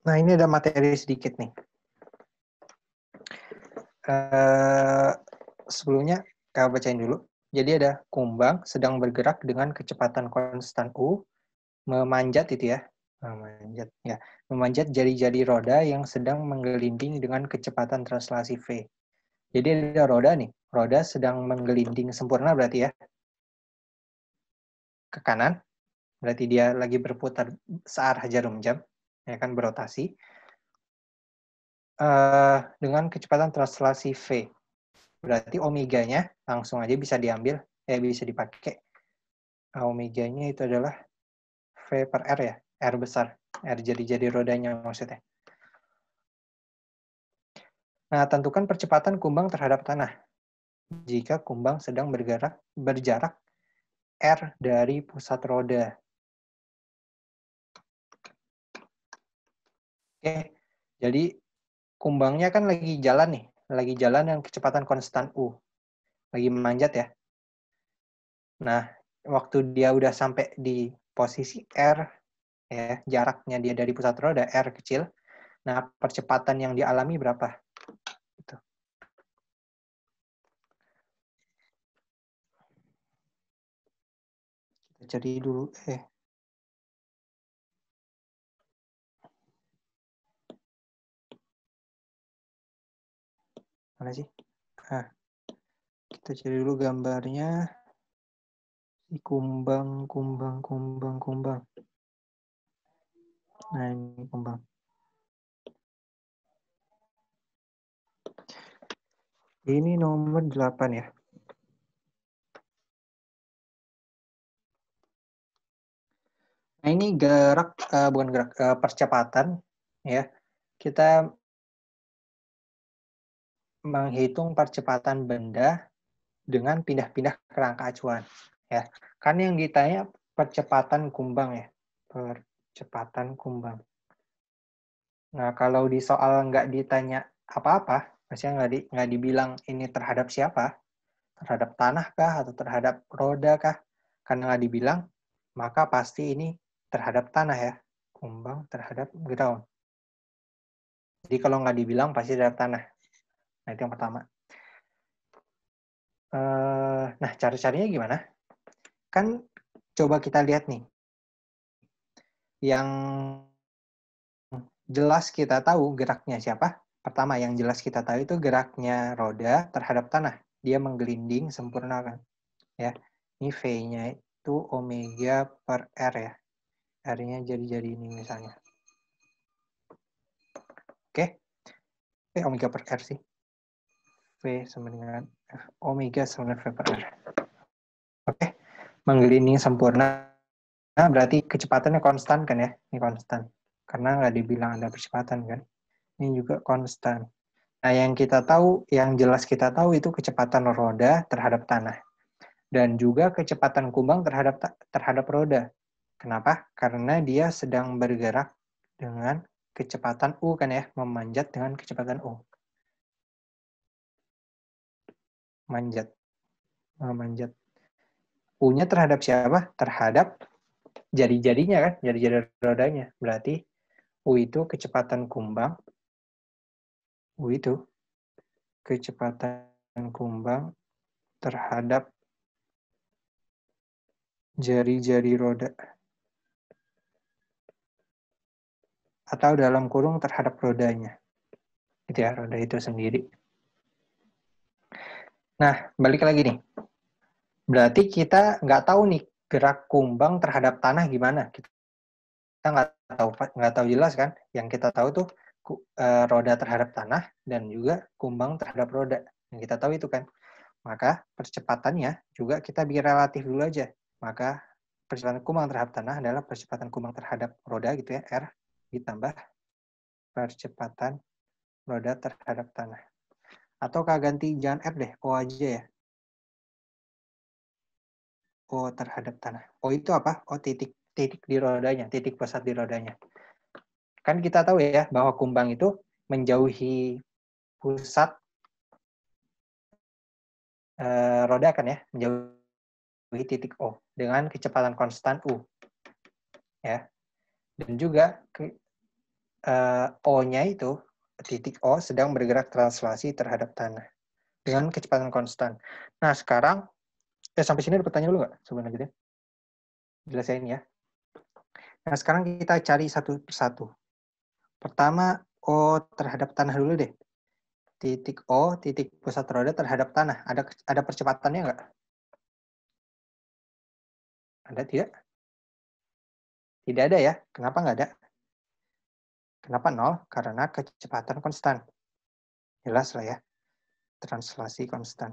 Nah, ini ada materi sedikit nih. Sebelumnya, kita bacain dulu. Jadi ada kumbang sedang bergerak dengan kecepatan konstan U, memanjat itu ya, memanjat jari-jari roda yang sedang menggelinding dengan kecepatan translasi V. Jadi ada roda nih, roda sedang menggelinding sempurna berarti ya, ke kanan, berarti dia lagi berputar searah jarum jam, ya kan, berotasi, dengan kecepatan translasi V. Berarti omeganya langsung aja bisa diambil, bisa dipakai. Omeganya itu adalah V per R ya, R besar, R jadi rodanya maksudnya. Nah, tentukan percepatan kumbang terhadap tanah. Jika kumbang sedang berjarak R dari pusat roda. Oke, jadi kumbangnya kan lagi jalan nih, lagi jalan dengan kecepatan konstan U. Lagi memanjat ya. Nah, waktu dia udah sampai di posisi R, ya, jaraknya dia dari pusat roda, R kecil, nah percepatan yang dialami berapa? Gitu. Kita cari dulu, mana sih? Nah, kita cari dulu gambarnya. Kumbang. Nah, ini kumbang. Ini nomor 8 ya. Nah, ini bukan gerak, percepatan ya. Kita menghitung percepatan benda dengan pindah-pindah kerangka acuan ya. Kan yang ditanya percepatan kumbang ya. Percepatan kumbang. Nah, kalau di soal nggak ditanya apa-apa, maksudnya nggak dibilang ini terhadap siapa, terhadap tanah kah atau terhadap roda kah, karena nggak dibilang, maka pasti ini terhadap tanah ya, kumbang terhadap ground. Jadi kalau nggak dibilang pasti terhadap tanah. Nah, itu yang pertama. Nah, cara-caranya gimana? Kan coba kita lihat nih, yang jelas kita tahu geraknya siapa. Pertama, yang jelas kita tahu itu geraknya roda terhadap tanah. Dia menggelinding sempurna kan. Ya, ini V-nya itu omega per R ya. R-nya jadi ini misalnya. Oke. Omega per R sih. V sama dengan omega sama dengan V per R. Oke. Menggelinding sempurna. Nah, berarti kecepatannya konstan kan ya? Ini konstan. Karena nggak dibilang ada percepatan kan. Ini juga konstan. Nah, yang kita tahu, yang jelas kita tahu itu kecepatan roda terhadap tanah. Dan juga kecepatan kumbang terhadap roda. Kenapa? Karena dia sedang bergerak dengan kecepatan U kan ya, memanjat dengan kecepatan U. Memanjat. U-nya terhadap siapa? Terhadap jari-jarinya kan, jari-jari rodanya. Berarti U itu kecepatan kumbang. U itu kecepatan kumbang terhadap jari-jari roda. Atau dalam kurung terhadap rodanya. Itu ya, roda itu sendiri. Nah, balik lagi nih. Berarti kita nggak tahu nih gerak kumbang terhadap tanah gimana. Kita nggak tahu jelas kan. Yang kita tahu tuh roda terhadap tanah dan juga kumbang terhadap roda. Yang kita tahu itu kan. Maka percepatannya juga kita bikin relatif dulu aja. Maka percepatan kumbang terhadap tanah adalah percepatan kumbang terhadap roda gitu ya, R, ditambah percepatan roda terhadap tanah. Atau ganti jangan R deh, O aja ya. O terhadap tanah. O itu apa? O titik di rodanya, titik pusat di rodanya. Kan kita tahu ya bahwa kumbang itu menjauhi pusat roda kan ya, menjauhi titik O dengan kecepatan konstan U. Ya. Dan juga O-nya itu, titik O sedang bergerak translasi terhadap tanah dengan kecepatan konstan. Nah, sekarang, sampai sini ada pertanyaan dulu nggak? Sebenarnya jelasin ya. Nah, sekarang kita cari satu persatu. Pertama, O terhadap tanah dulu deh. Titik O, titik pusat roda terhadap tanah. Ada percepatannya nggak? Ada tidak? Tidak ada ya. Kenapa nggak ada? Kenapa 0? Karena kecepatan konstan. Jelas lah ya. Translasi konstan.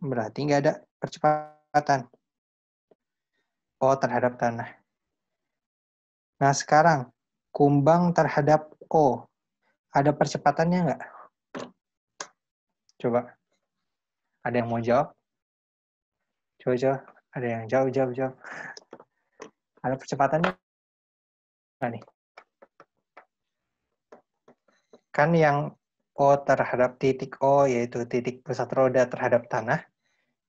Berarti nggak ada percepatan. O terhadap tanah. Nah, sekarang kumbang terhadap O. Ada percepatannya nggak? Coba. Ada yang mau jawab? Coba. Ada yang jawab. Ada percepatannya nggak nih? Kan yang O terhadap titik O, yaitu titik pusat roda terhadap tanah,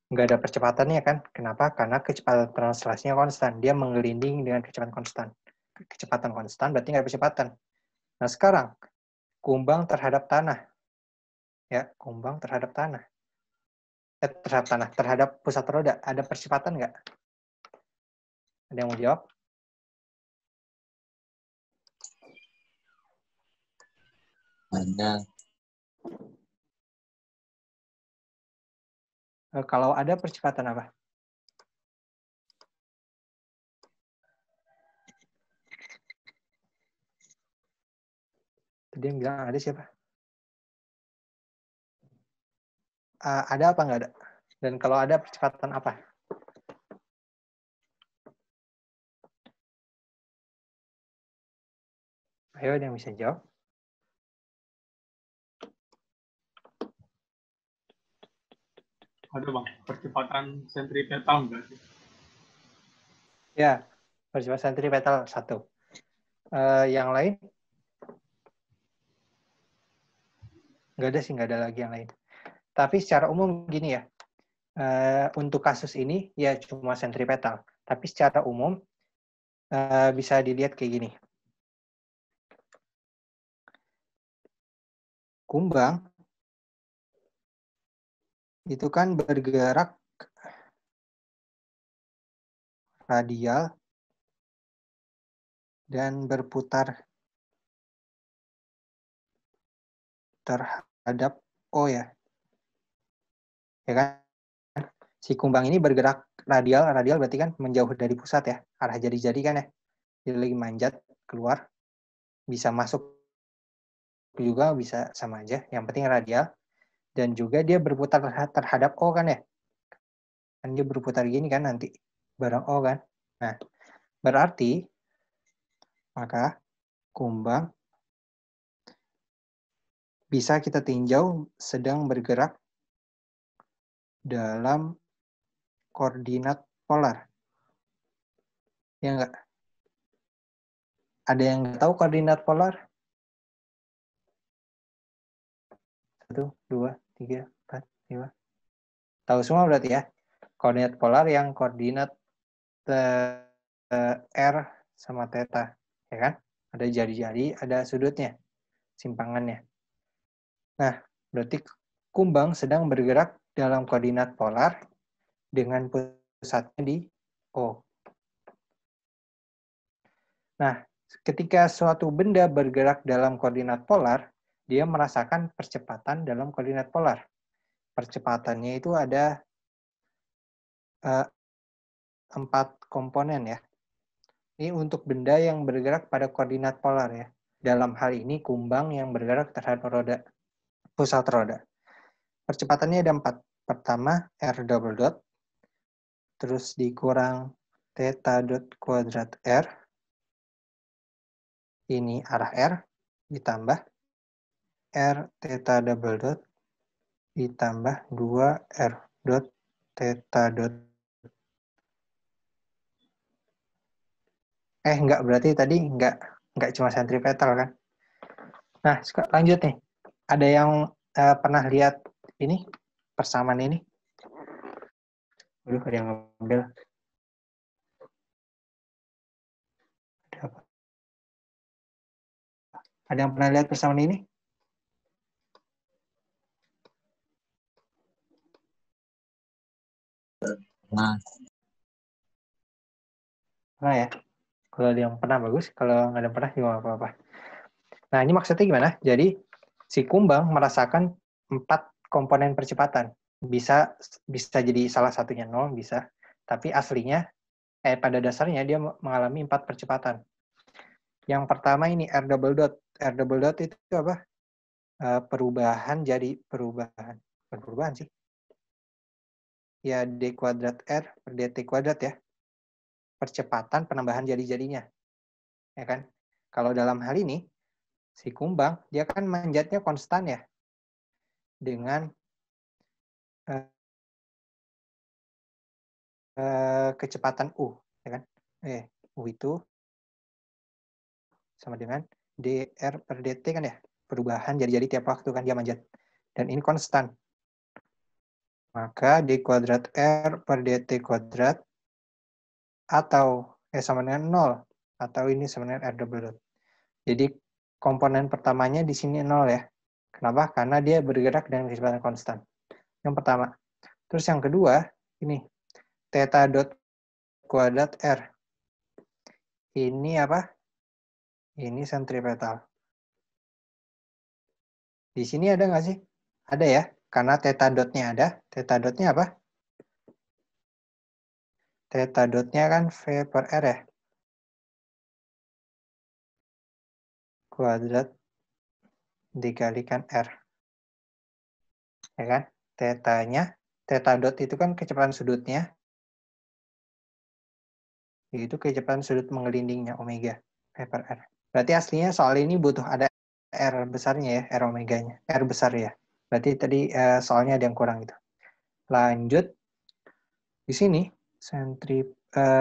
nggak ada percepatannya kan? Kenapa? Karena kecepatan translasinya konstan. Dia menggelinding dengan kecepatan konstan. Kecepatan konstan berarti nggak ada percepatan. Nah, sekarang kumbang terhadap tanah. Ya, kumbang terhadap tanah. Terhadap pusat roda. Ada percepatan nggak? Ada yang mau jawab? Ada. Kalau ada percepatan apa? Tadi yang bilang ada siapa? Ada apa nggak ada? Dan kalau ada percepatan apa? Ayo, ada yang bisa jawab? Ada Bang, percepatan sentripetal enggak sih? Ya, percepatan sentripetal satu. Yang lain? Nggak ada sih, nggak ada lagi yang lain. Tapi secara umum gini ya, untuk kasus ini ya cuma sentripetal. Tapi secara umum bisa dilihat kayak gini. Kumbang itu kan bergerak radial dan berputar terhadap O ya. Ya kan? Si kumbang ini bergerak radial berarti kan menjauh dari pusat ya. Arah jari-jari kan ya. Dia lagi manjat keluar. Bisa masuk juga, bisa sama aja. Yang penting radial. Dan juga dia berputar terhadap O kan ya. Kan dia berputar gini kan nanti. Bareng O kan. Nah, berarti maka kumbang bisa kita tinjau sedang bergerak dalam koordinat polar. Ya enggak? Ada yang tahu koordinat polar? 1, 2, 3, 4, 5. Tahu semua berarti ya? Koordinat polar yang koordinat R sama theta. Ya kan? Ada jari-jari, ada sudutnya, simpangannya. Nah, berarti kumbang sedang bergerak dalam koordinat polar dengan pusatnya di O. Nah, ketika suatu benda bergerak dalam koordinat polar, dia merasakan percepatan dalam koordinat polar. Percepatannya itu ada 4 komponen ya. Ini untuk benda yang bergerak pada koordinat polar ya. Dalam hal ini kumbang yang bergerak terhadap roda, pusat roda. Percepatannya ada 4. Pertama, R double dot, terus dikurang theta dot kuadrat R, ini arah R, ditambah R theta double dot, ditambah 2 R dot theta dot. Enggak, berarti tadi enggak cuma sentripetal kan? Nah, lanjut nih. Ada yang pernah lihat ini, persamaan ini? Aduh, ada yang ngambil. Ada apa? Ada yang pernah lihat persamaan ini? Nah, Pernah ya? Kalau ada yang pernah bagus, kalau nggak ada yang pernah juga nggak apa-apa. Nah, ini maksudnya gimana? Jadi, si kumbang merasakan 4 komponen percepatan. Bisa jadi salah satunya 0, bisa. Tapi aslinya, pada dasarnya dia mengalami 4 percepatan. Yang pertama ini R double dot. R double dot itu apa? Perubahan jadi perubahan. Bukan perubahan sih. Ya, D kuadrat R per DT kuadrat ya. Percepatan penambahan jadi-jadinya. Ya kan? Kalau dalam hal ini, si kumbang, dia kan manjatnya konstan ya. Dengan kecepatan U. Ya kan? U itu sama dengan dr per dt kan ya, perubahan jadi-jadi tiap waktu kan dia manjat, dan ini konstan, maka d kuadrat r per dt kuadrat atau sama dengan 0, atau ini sama dengan r double dot. Jadi komponen pertamanya di sini 0 ya. Kenapa? Karena dia bergerak dengan kecepatan konstan. Yang pertama. Terus yang kedua, ini theta dot kuadrat r. Ini apa? Ini sentripetal. Di sini ada nggak sih? Ada ya, karena theta dotnya ada. Theta dotnya apa? Theta dotnya kan V per R ya. Kuadrat dikalikan R. Ya kan? Theta-nya, theta dot itu kan kecepatan sudutnya. Itu kecepatan sudut menggelindingnya omega. V per R. Berarti aslinya soal ini butuh ada R besarnya ya, R omeganya. R besar ya. Berarti tadi soalnya ada yang kurang gitu. Lanjut. Di sini,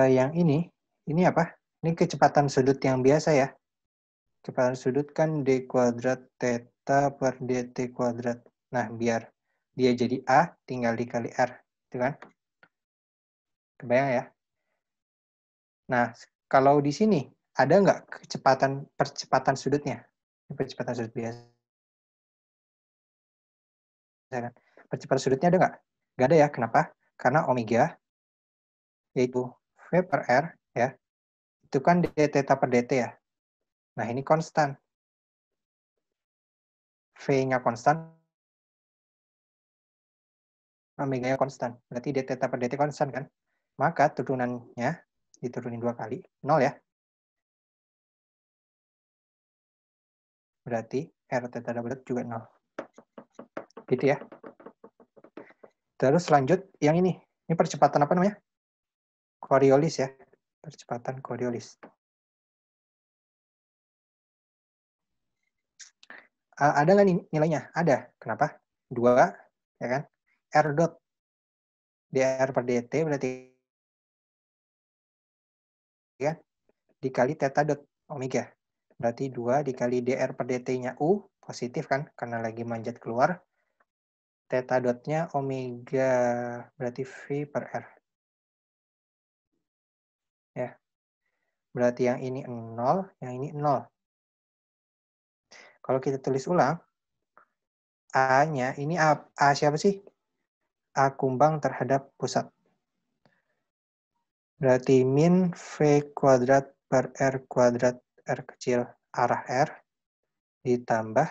yang ini apa? Ini kecepatan sudut yang biasa ya. Kecepatan sudut kan D kuadrat theta per dt kuadrat. Nah, biar dia jadi A, tinggal dikali R. Itu kan? Kebayang ya? Nah, kalau di sini, ada nggak percepatan sudutnya? Percepatan sudut biasa. Kan? Percepatan sudutnya ada nggak? Nggak ada ya. Kenapa? Karena omega, yaitu V per R, ya, itu kan d theta per dt ya. Nah, ini konstan. V-nya konstan, omega-nya konstan. Berarti d theta per dt konstan kan? Maka turunannya diturunin 2 kali, 0 ya. Berarti R theta double dot juga 0. Gitu ya. Terus lanjut yang ini. Ini percepatan apa namanya? Coriolis ya. Percepatan Coriolis. Ada nggak nih nilainya? Ada. Kenapa? 2, ya kan? R dot dr per dt berarti ya dikali theta dot omega. Berarti 2 dikali dr per dt-nya U, positif kan? Karena lagi manjat keluar. Theta dotnya omega, berarti V per R. Ya. Berarti yang ini 0, yang ini 0. Kalau kita tulis ulang, A-nya, ini A siapa sih? A kumbang terhadap pusat. Berarti min V kuadrat per R kuadrat R kecil arah R ditambah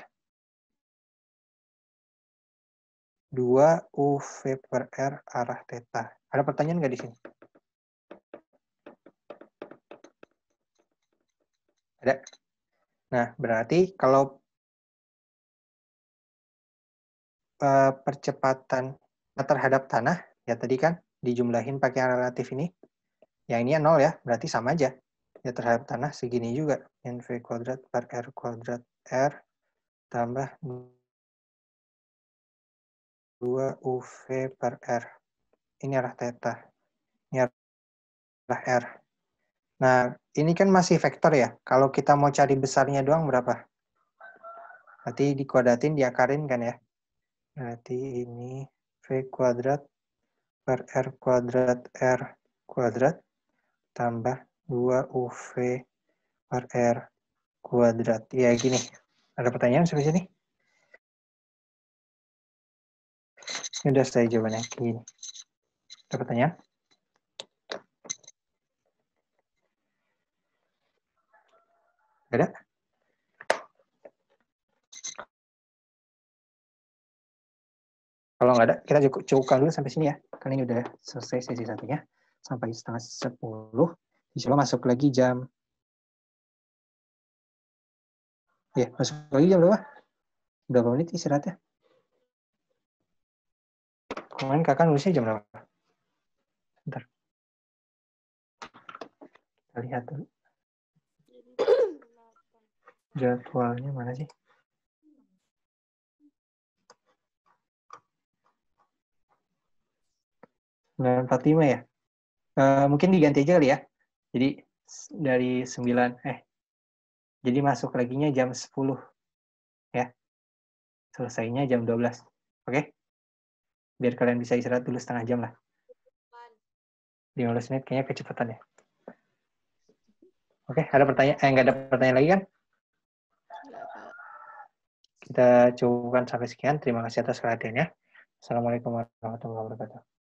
2 UV per R arah theta. Ada pertanyaan nggak di sini? Ada. Nah, berarti kalau percepatan terhadap tanah, ya tadi kan dijumlahin pakai yang relatif ini. Yang ini 0 ya, berarti sama aja. Ya terhadap tanah segini juga. Min V kuadrat per R kuadrat R tambah 2 UV per R. Ini arah theta. Ini arah R. Nah, ini kan masih vektor ya. Kalau kita mau cari besarnya doang berapa? Berarti dikuadratin, diakarin kan ya. Berarti ini V kuadrat per R kuadrat R kuadrat tambah 2 UV per R kuadrat. Ya gini. Ada pertanyaan sampai sini? Ini udah selesai jawabannya. Gini. Ada pertanyaan? Ada? Kalau nggak ada, kita cukupkan dulu sampai sini ya. Karena ini udah selesai sesi satunya. Sampai 9:30. Insya Allah masuk lagi jam... Ya, masuk lagi jam berapa? Berapa menit istirahatnya? Kemarin kakak nulisnya jam berapa? Bentar. Kita lihat dulu. Jadwalnya mana sih? Nah, 45 ya? Mungkin diganti aja kali ya. Jadi dari 9, jadi masuk laginya jam 10 ya. Selesainya jam 12. Oke? Biar kalian bisa istirahat dulu setengah jam lah. 15 menit kayaknya kecepatan ya. Oke, ada pertanyaan? Nggak ada pertanyaan lagi kan? Kita cukupkan sampai sekian. Terima kasih atas perhatiannya. Assalamualaikum warahmatullahi wabarakatuh.